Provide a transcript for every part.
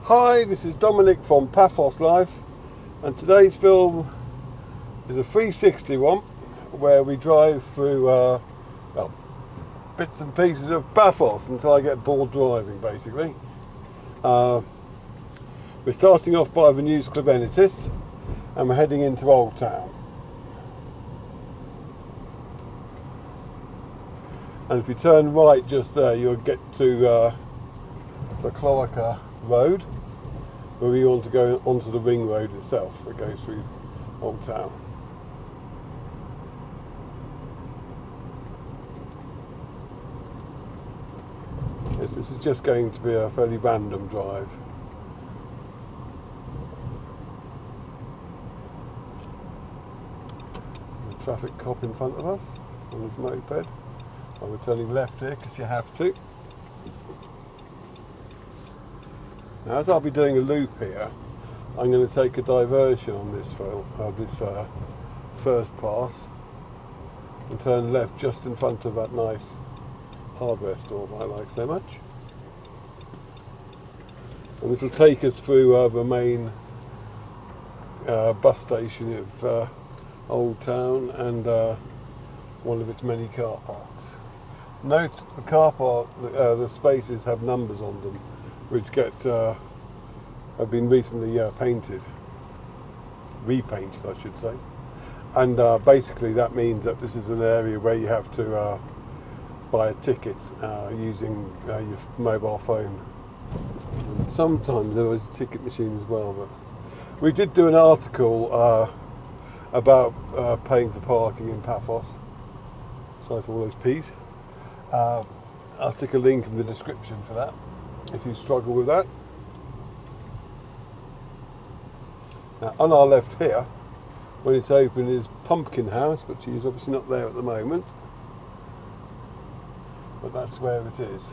Hi, this is Dominic from Paphos Life, and today's film is a 360 one where we drive through well, bits and pieces of Paphos until I get bored driving, basically. We're starting off by the News Club Enitis and we're heading into Oldtown. And if you turn right just there, you'll get to the Cloaca Road, where we want to go onto the ring road itself that goes through Oldtown. Yes, this is just going to be a fairly random drive. The traffic cop in front of us on his moped. Well, we're turning left here because you have to. Now, as I'll be doing a loop here, I'm going to take a diversion on this first pass and turn left just in front of that nice hardware store that I like so much. And this will take us through the main bus station of Oldtown and one of its many car parks. Note the car park, the spaces have numbers on them, which have been recently repainted, I should say. And basically that means that this is an area where you have to buy a ticket using your mobile phone. Sometimes there was a ticket machine as well, but we did do an article about paying for parking in Paphos. Sorry for all those P's. I'll stick a link in the description for that if you struggle with that. Now, on our left here, when it's open, is Pumpkin House, but she's obviously not there at the moment. But that's where it is.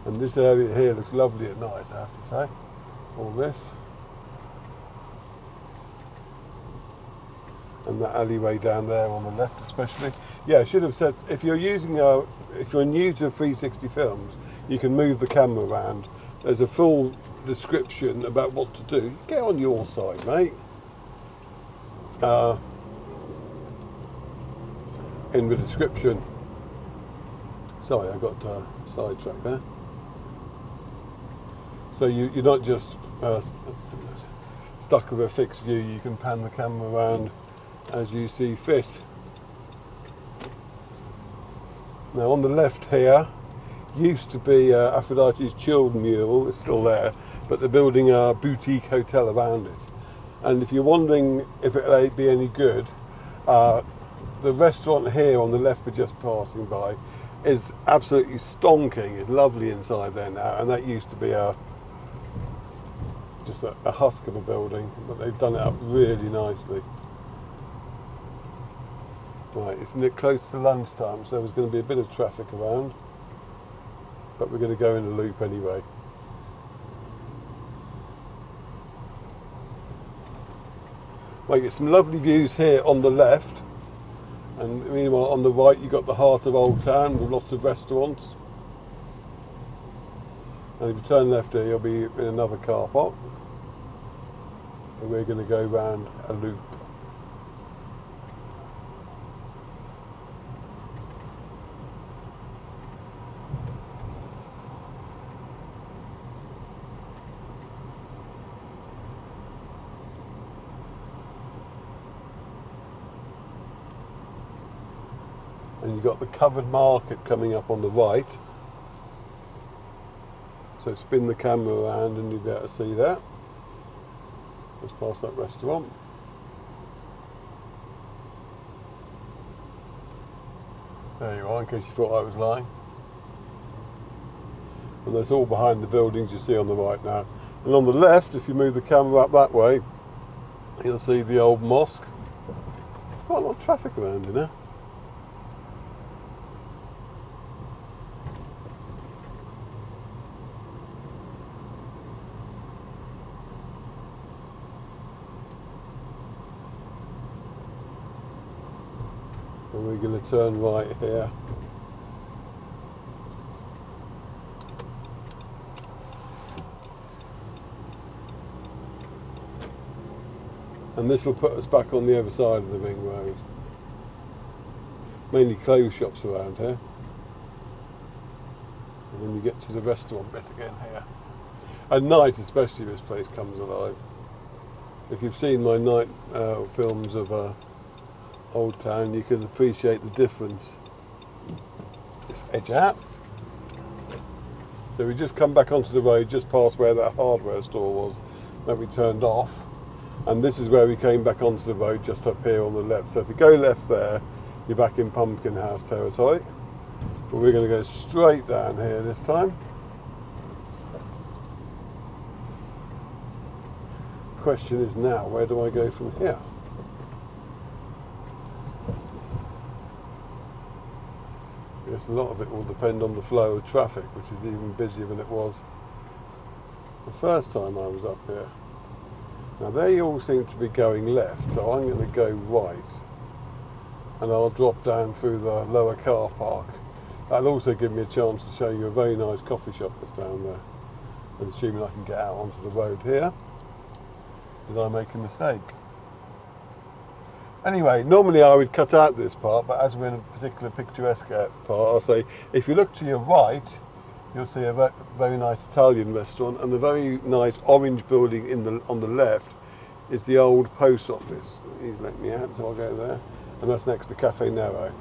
And this area here looks lovely at night, I have to say. All this. And that alleyway down there on the left especially. Yeah, I should have said, if you're new to 360 films, you can move the camera around. There's a full description about what to do. Get on your side, mate. In the description. Sorry, I got sidetracked there. So you're not just stuck with a fixed view, you can pan the camera around as you see fit. Now on the left here used to be Aphrodite's Children mural. It's still there, but they're building a boutique hotel around it. And if you're wondering if it'll be any good, the restaurant here on the left we're just passing by is absolutely stonking. It's lovely inside there now, and that used to be just a husk of a building, but they've done it up really nicely. Right, it's close to lunchtime, so there's going to be a bit of traffic around, but we're going to go in a loop anyway. Well, you get some lovely views here on the left, and meanwhile on the right you've got the heart of Oldtown with lots of restaurants. And if you turn left here, you'll be in another car park. And we're going to go round a loop. And you've got the covered market coming up on the right. So spin the camera around and you'll be able to see that. Just past that restaurant. There you are, in case you thought I was lying. And that's all behind the buildings you see on the right now. And on the left, if you move the camera up that way, you'll see the old mosque. Quite a lot of traffic around here now. And we're going to turn right here. And this will put us back on the other side of the ring road. Mainly clothes shops around here. And then you get to the restaurant bit again here. At night especially this place comes alive. If you've seen my night films of Oldtown, you can appreciate the difference. Just edge out. So we just come back onto the road just past where that hardware store was that we turned off. And this is where we came back onto the road, just up here on the left. So if you go left there, you're back in Pumpkin House territory. But we're going to go straight down here this time. Question is now, where do I go from here? I guess a lot of it will depend on the flow of traffic, which is even busier than it was the first time I was up here. Now they all seem to be going left, so I'm going to go right, and I'll drop down through the lower car park. That'll also give me a chance to show you a very nice coffee shop that's down there. And assuming I can get out onto the road here. Did I make a mistake? Anyway, normally I would cut out this part, but as we're in a particular picturesque part, I'll say, if you look to your right, you'll see a very nice Italian restaurant, and the very nice orange building on the left is the old post office. He's let me out, so I'll go there. And that's next to Cafe Nero.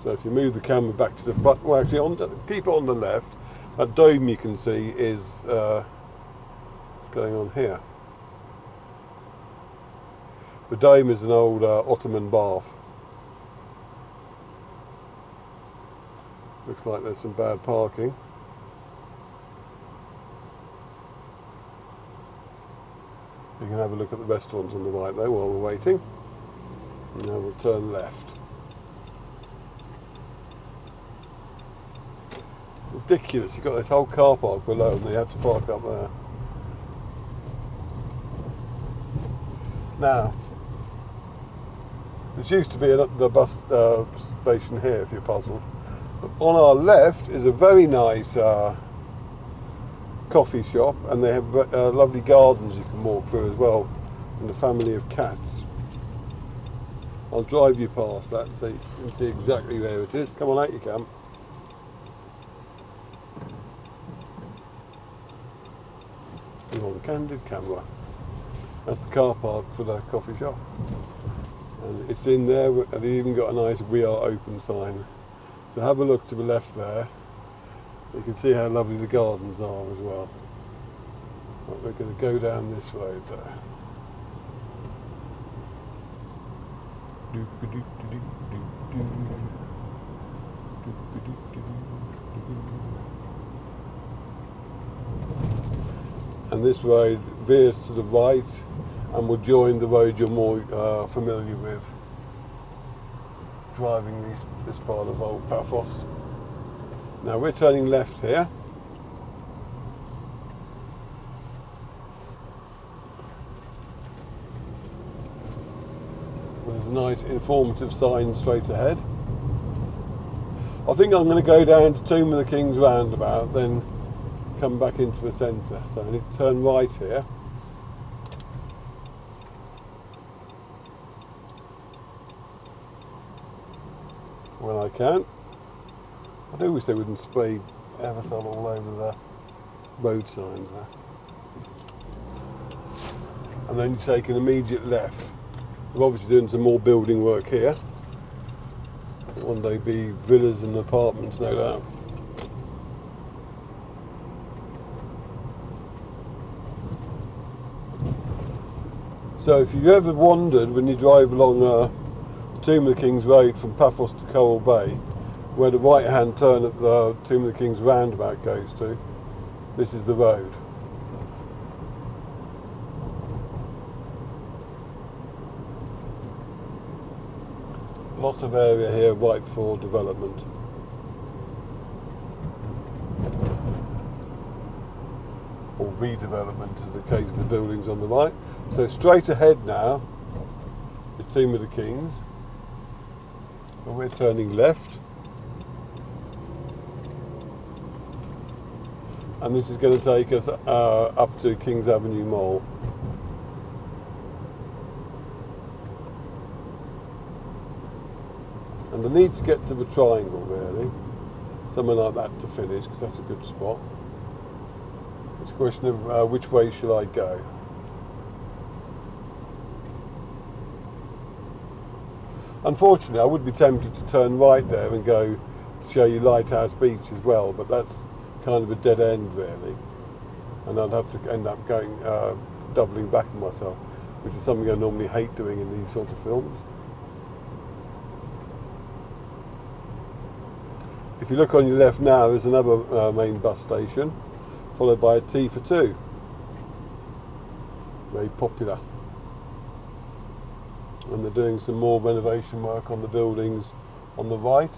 So if you move the camera back to the front, well actually keep it on the left, that dome you can see is what's going on here. The dome is an old Ottoman bath. Looks like there's some bad parking. You can have a look at the restaurants on the right though while we're waiting. And now we'll turn left. Ridiculous, you've got this whole car park below and they had to park up there. Now, this used to be the bus station here if you're puzzled. On our left is a very nice coffee shop, and they have lovely gardens you can walk through as well, and a family of cats. I'll drive you past that so you can see exactly where it is. Come on out you can. On candid camera. That's the car park for the coffee shop. And it's in there, and they've even got a nice "We Are Open" sign. So have a look to the left there. You can see how lovely the gardens are as well. But we're going to go down this road there. And this road veers to the right and will join the road you're more familiar with driving this part of Old Paphos. Now we're turning left here. There's a nice informative sign straight ahead. I think I'm going to go down to Tomb of the Kings roundabout, then come back into the centre. So I need to turn right here. When I can. I do wish they wouldn't spray aerosol all over the road signs there. And then you take an immediate left. We're obviously doing some more building work here. One day be villas and apartments, no doubt. So if you've ever wondered when you drive along Tomb of the Kings Road from Paphos to Coral Bay, where the right hand turn at the Tomb of the Kings roundabout goes to, this is the road. Lots of area here ripe for development. Or redevelopment in the case of the buildings on the right. So straight ahead now is Tomb of the Kings. And we're turning left. And this is going to take us up to Kings Avenue Mall. And I need to get to the triangle really, something like that to finish, because that's a good spot. It's a question of which way should I go. Unfortunately, I would be tempted to turn right there and go to show you Lighthouse Beach as well, but that's kind of a dead end really, and I'd have to end up going doubling back on myself, which is something I normally hate doing in these sort of films. If you look on your left now, there's another main bus station, followed by a T for 2. Very popular. And they're doing some more renovation work on the buildings on the right.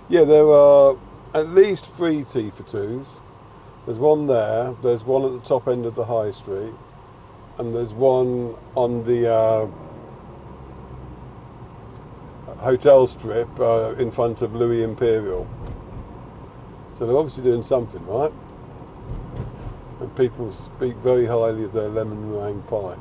Yeah, there are at least 3 T for 2s. There's one there, there's one at the top end of the high street, and there's one on the hotel strip in front of Louis Imperial. So they're obviously doing something, right? And people speak very highly of their lemon meringue pie.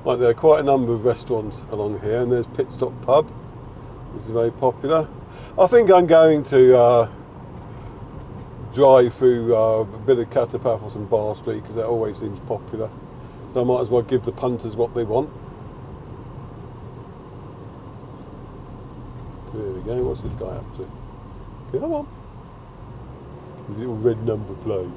Right, there are quite a number of restaurants along here, and there's Pit Stop Pub, which is very popular. I think I'm going to drive through a bit of Kato Paphos and Bar Street, because that always seems popular. So I might as well give the punters what they want. There we go, what's this guy up to? Come on. Little red number plate.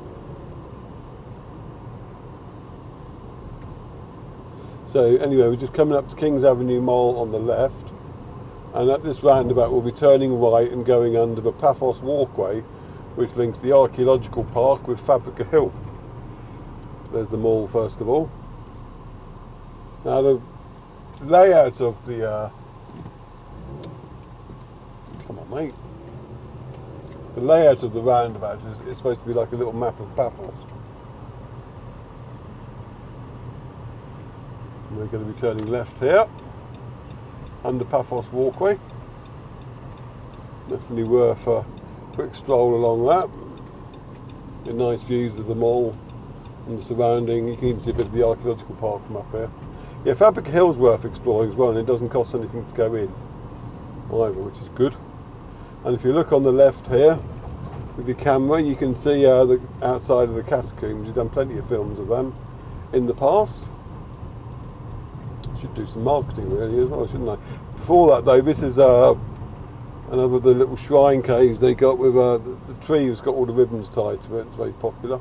So anyway, we're just coming up to Kings Avenue Mall on the left, and at this roundabout we'll be turning right and going under the Paphos Walkway, which links the archaeological park with Fabrica Hill. There's the mall first of all. Now the layout of the come on mate. The layout of the roundabout is supposed to be like a little map of Paphos. And we're going to be turning left here, under Paphos Walkway. Definitely worth a quick stroll along that. Get nice views of the mall and the surrounding. You can even see a bit of the archaeological park from up here. Yeah, Fabrica Hill's worth exploring as well, and it doesn't cost anything to go in either, which is good. And if you look on the left here with your camera, you can see the outside of the catacombs. You've done plenty of films of them in the past. Should do some marketing really as well, shouldn't I? Before that though, this is another of the little shrine caves they got with the tree has got all the ribbons tied to it. It's very popular.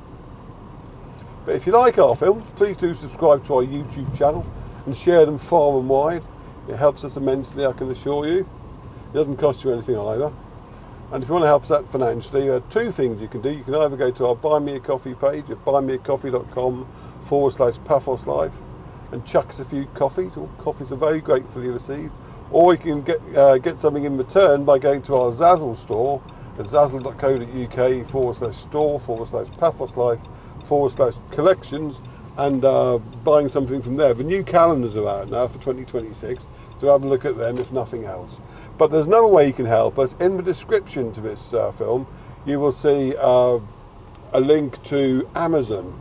But if you like our films, please do subscribe to our YouTube channel and share them far and wide. It helps us immensely, I can assure you. It doesn't cost you anything either. And if you want to help us out financially, there are 2 things you can do. You can either go to our Buy Me a Coffee page at buymeacoffee.com/Paphos Live and chuck us a few coffees. All coffees are very gratefully received. Or you can get something in return by going to our Zazzle store at zazzle.co.uk/store/Paphos Live/collections and buying something from there. The new calendars are out now for 2026, so have a look at them if nothing else. But there's another way you can help us. In the description to this film, you will see a link to Amazon,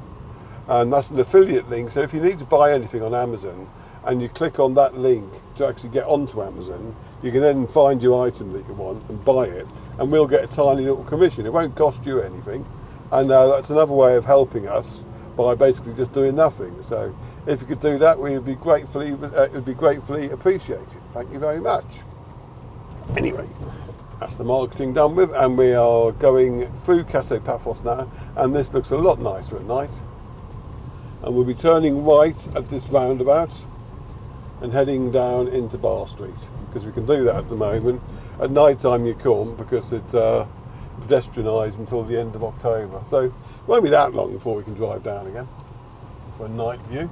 and that's an affiliate link. So if you need to buy anything on Amazon and you click on that link to actually get onto Amazon, you can then find your item that you want and buy it, and we'll get a tiny little commission. It won't cost you anything, and that's another way of helping us by basically just doing nothing. So if you could do that, it would be gratefully appreciated. Thank you very much. Anyway, that's the marketing done with, and we are going through Kato Paphos now, and this looks a lot nicer at night. And we'll be turning right at this roundabout and heading down into Bar Street, because we can do that at the moment. At night time you can't, because it's pedestrianised until the end of October. So it won't be that long before we can drive down again for a night view.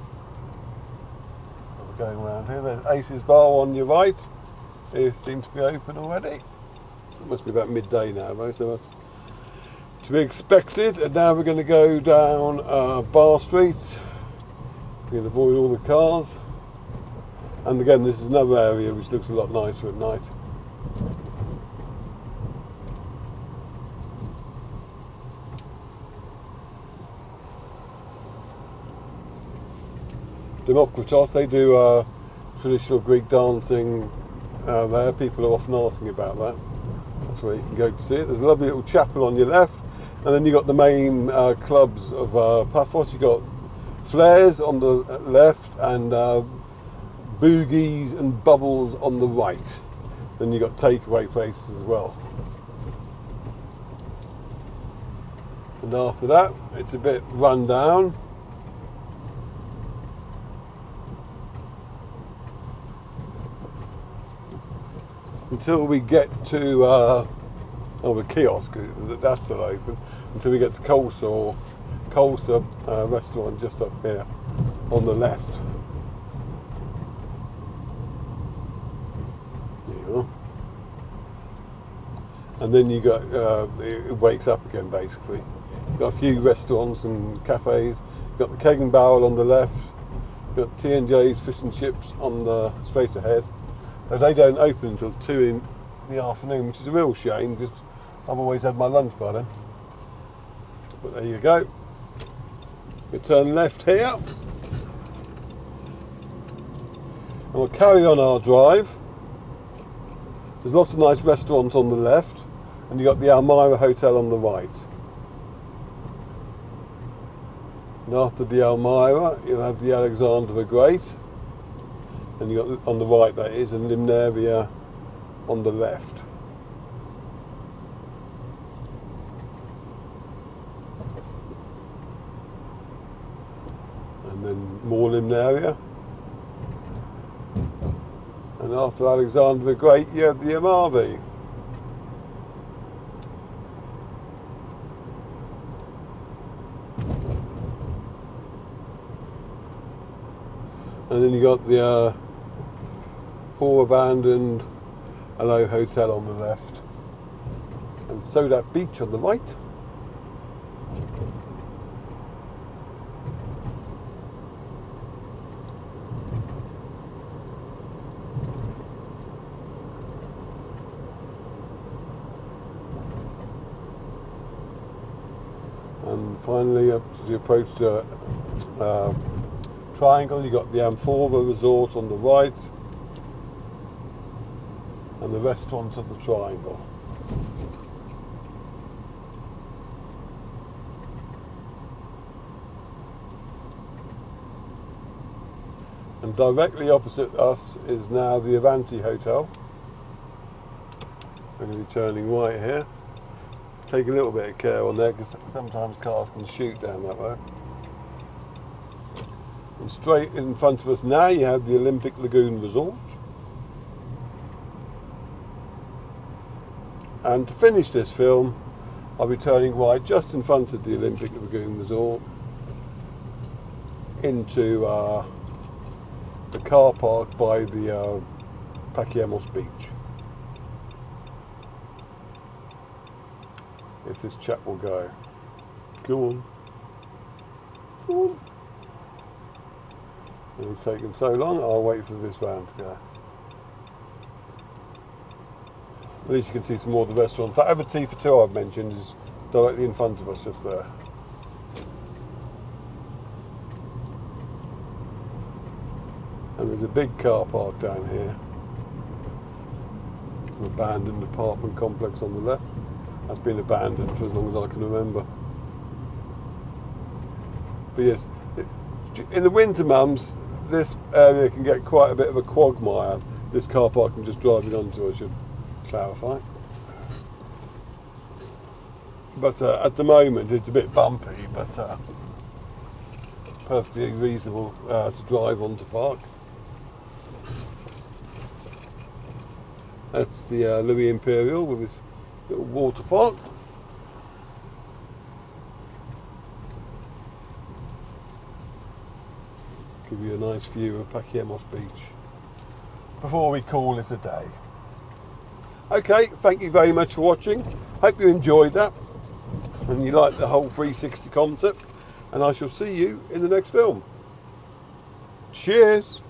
We're going around here. There's Ace's Bar on your right. It seems to be open already. It must be about midday now though, so that's to be expected. And now we're going to go down Bar Street. We can avoid all the cars. And again, this is another area which looks a lot nicer at night. Demokritos. They do traditional Greek dancing there. People are often asking about that. That's where you can go to see it. There's a lovely little chapel on your left, and then you've got the main clubs of Paphos. You've got flares on the left and boogies and bubbles on the right. Then you've got takeaway places as well. And after that, it's a bit run down. Until we get to the kiosk, that's still open. Until we get to Kolsa restaurant just up here on the left. Yeah. And then you got it wakes up again basically. You've got a few restaurants and cafes. You've got the Keg and Barrel on the left. You've got T&J's Fish and Chips on the straight ahead. They don't open until 2 in the afternoon, which is a real shame because I've always had my lunch by then. But there you go. We turn left here. And we'll carry on our drive. There's lots of nice restaurants on the left, and you've got the Elmira Hotel on the right. And after the Elmira, you'll have the Alexander the Great. And you got on the right that is, and Limnaria on the left. And then more Limnaria. And after Alexander the Great, you have the Amavi. And then you got the poor abandoned Hello Hotel on the left, and Sodat Beach on the right. And finally, as you approach the Triangle, you got the Amphora Resort on the right, and the restaurant of the Triangle. And directly opposite us is now the Avanti Hotel. I'm going to be turning right here. Take a little bit of care on there because sometimes cars can shoot down that way. And straight in front of us now you have the Olympic Lagoon Resort. And to finish this film, I'll be turning right just in front of the Olympic Lagoon Resort into the car park by the Pachyammos Beach. If this chap will go. Go on. Go on. And it's taken so long, I'll wait for this van to go. At least you can see some more of the restaurants. That Tea for Two I've mentioned is directly in front of us, just there. And there's a big car park down here. It's an abandoned apartment complex on the left. That's been abandoned for as long as I can remember. But yes, in the winter months, this area can get quite a bit of a quagmire. This car park I'm just driving onto, I should clarify. But at the moment it's a bit bumpy, but perfectly reasonable to drive on to park. That's the Louis Imperial with its little water park. Give you a nice view of Pachyammos Beach before we call it a day. Okay, thank you very much for watching. Hope you enjoyed that and you like the whole 360 concept, and I shall see you in the next film. Cheers!